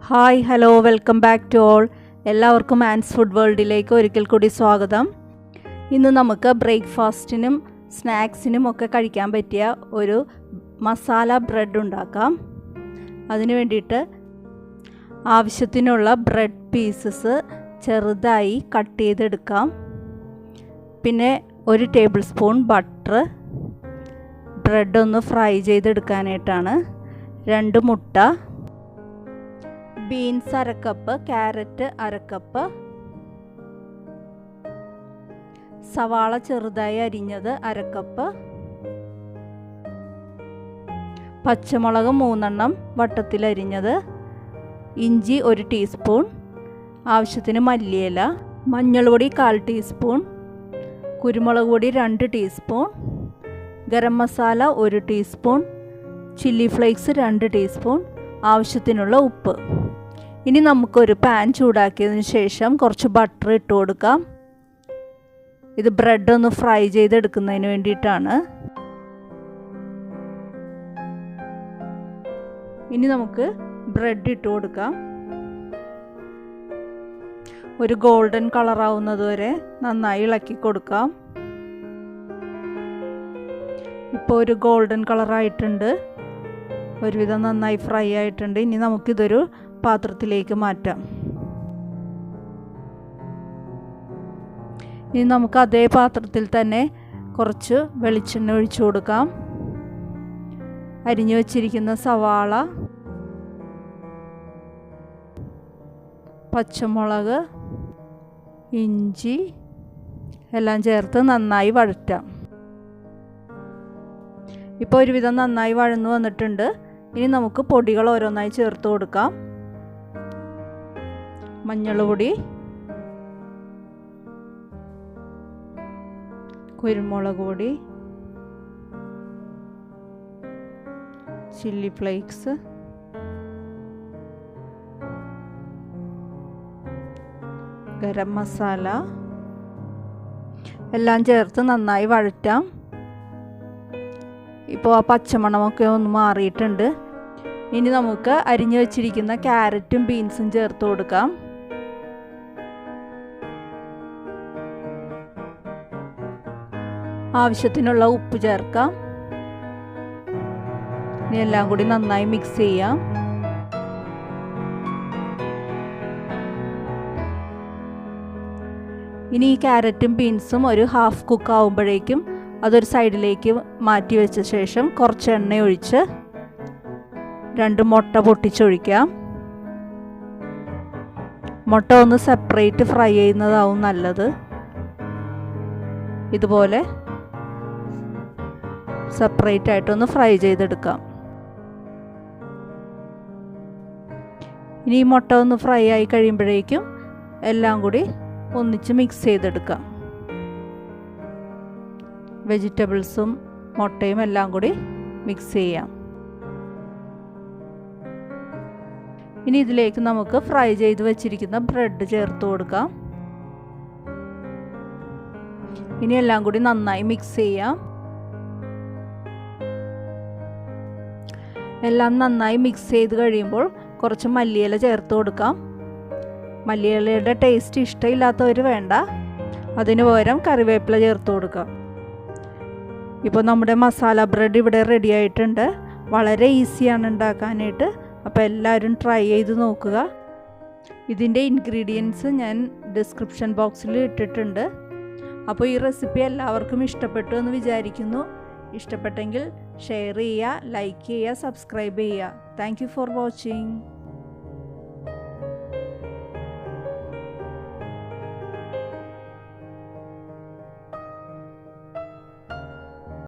Hi hello welcome back to all. എല്ലാവർക്കും Ann's food വേൾഡിലേക്ക് ഒരിക്കൽ കൂടി സ്വാഗതം. ഇന്ന് നമുക്ക് ബ്രേക്ക്ഫാസ്റ്റിനും സ്നാക്സിനും ഒക്കെ കഴിക്കാൻ പറ്റിയ ഒരു മസാല ബ്രെഡ് ഉണ്ടാക്കാം. അതിനു വേണ്ടിയിട്ട് ആവശ്യത്തിനുള്ള ബ്രെഡ് പീസസ് ചെറുതായി കട്ട് ചെയ്തെടുക്കാം. പിന്നെ 1 ടേബിൾ സ്പൂൺ ബട്ടർ, ബ്രെഡ് ഒന്ന് ഫ്രൈ ചെയ്തെടുക്കാനായിട്ടാണ്. 2 മുട്ട, ബീൻസ് 1/2 കപ്പ്, ക്യാരറ്റ് 1/2 കപ്പ്, സവാള ചെറുതായി അരിഞ്ഞത് 1/2 കപ്പ്, പച്ചമുളക് 3 എണ്ണം വട്ടത്തിൽ അരിഞ്ഞത്, ഇഞ്ചി 1 ടീസ്പൂൺ, ആവശ്യത്തിന് മല്ലിയില, മഞ്ഞൾപ്പൊടി 1/4 ടീസ്പൂൺ, കുരുമുളക് പൊടി 2 teaspoon, garam masala 1 teaspoon, chilli flakes 2 teaspoon, ആവശ്യത്തിനുള്ള ഉപ്പ്. ഇനി നമുക്കൊരു പാൻ ചൂടാക്കിയതിന് ശേഷം കുറച്ച് ബട്ടർ ഇട്ട് കൊടുക്കാം. ഇത് ബ്രെഡ് ഒന്ന് ഫ്രൈ ചെയ്തെടുക്കുന്നതിന് വേണ്ടിയിട്ടാണ്. ഇനി നമുക്ക് ബ്രെഡ് ഇട്ട് കൊടുക്കാം. ഒരു ഗോൾഡൻ കളർ ആവുന്നത് വരെ നന്നായി ഇളക്കി കൊടുക്കാം. ഇപ്പോൾ ഒരു ഗോൾഡൻ കളറായിട്ടുണ്ട്, ഒരുവിധം നന്നായി ഫ്രൈ ആയിട്ടുണ്ട്. ഇനി നമുക്കിതൊരു പാത്രത്തിലേക്ക് മാറ്റാം. ഇനി നമുക്ക് അതേ പാത്രത്തിൽ തന്നെ കുറച്ച് വെളിച്ചെണ്ണ ഒഴിച്ചു കൊടുക്കാം. അരിഞ്ഞു വച്ചിരിക്കുന്ന സവാള, പച്ചമുളക്, ഇഞ്ചി എല്ലാം ചേർത്ത് നന്നായി വഴറ്റാം. ഇപ്പോൾ ഒരുവിധം നന്നായി വഴന്നു വന്നിട്ടുണ്ട്. ഇനി നമുക്ക് പൊടികൾ ഓരോന്നായി ചേർത്ത് കൊടുക്കാം. മഞ്ഞൾപ്പൊടി, കുരുമുളക് പൊടി, ചില്ലി ഫ്ലേക്സ്, ഗരം മസാല എല്ലാം ചേർത്ത് നന്നായി വഴറ്റാം. ഇപ്പോൾ ആ പച്ചമണമൊക്കെ ഒന്ന് മാറിയിട്ടുണ്ട്. ഇനി നമുക്ക് അരിഞ്ഞു വച്ചിരിക്കുന്ന ക്യാരറ്റും ബീൻസും ചേർത്ത് കൊടുക്കാം. ആവശ്യത്തിനുള്ള ഉപ്പ് ചേർക്കാം. ഇനി എല്ലാം കൂടി നന്നായി മിക്സ് ചെയ്യാം. ഇനി ഈ ക്യാരറ്റും ബീൻസും ഒരു ഹാഫ് കുക്ക് ആവുമ്പോഴേക്കും അതൊരു സൈഡിലേക്ക് മാറ്റി വെച്ച ശേഷം കുറച്ച് എണ്ണ ഒഴിച്ച് 2 മുട്ട പൊട്ടിച്ചൊഴിക്കാം. മുട്ട ഒന്ന് സെപ്പറേറ്റ് ഫ്രൈ ചെയ്യുന്നതാവും നല്ലത്. ഇതുപോലെ സെപ്പറേറ്റ് ആയിട്ടൊന്ന് ഫ്രൈ ചെയ്തെടുക്കാം. ഇനി ഈ മുട്ട ഒന്ന് ഫ്രൈ ആയി കഴിയുമ്പോഴേക്കും എല്ലാം കൂടി ഒന്നിച്ച് മിക്സ് ചെയ്തെടുക്കാം. വെജിറ്റബിൾസും മുട്ടയും എല്ലാം കൂടി മിക്സ് ചെയ്യാം. ഇനി ഇതിലേക്ക് നമുക്ക് ഫ്രൈ ചെയ്ത് വെച്ചിരിക്കുന്ന ബ്രെഡ് ചേർത്ത് കൊടുക്കാം. ഇനി എല്ലാം കൂടി നന്നായി മിക്സ് ചെയ്യാം. എല്ലാം നന്നായി മിക്സ് ചെയ്ത് കഴിയുമ്പോൾ കുറച്ച് മല്ലിയില ചേർത്ത് കൊടുക്കാം. മല്ലിയിലയുടെ ടേസ്റ്റ് ഇഷ്ടമില്ലാത്തവർ വേണ്ട, അതിന് പകരം കറിവേപ്പില ചേർത്ത് കൊടുക്കാം. ഇപ്പോൾ നമ്മുടെ മസാല ബ്രെഡ് ഇവിടെ റെഡി ആയിട്ടുണ്ട്. വളരെ ഈസിയാണ് ഉണ്ടാക്കാനായിട്ട്. അപ്പോൾ എല്ലാവരും ട്രൈ ചെയ്ത് നോക്കുക. ഇതിൻ്റെ ഇൻഗ്രീഡിയൻസ് ഞാൻ ഡിസ്ക്രിപ്ഷൻ ബോക്സിൽ ഇട്ടിട്ടുണ്ട്. അപ്പോൾ ഈ റെസിപ്പി എല്ലാവർക്കും ഇഷ്ടപ്പെട്ടു എന്ന് വിചാരിക്കുന്നു. ഇഷ്ടപ്പെട്ടെങ്കിൽ ഷെയർ ചെയ്യുക, ലൈക്ക് ചെയ്യുക, സബ്സ്ക്രൈബ് ചെയ്യുക. Thank you for watching.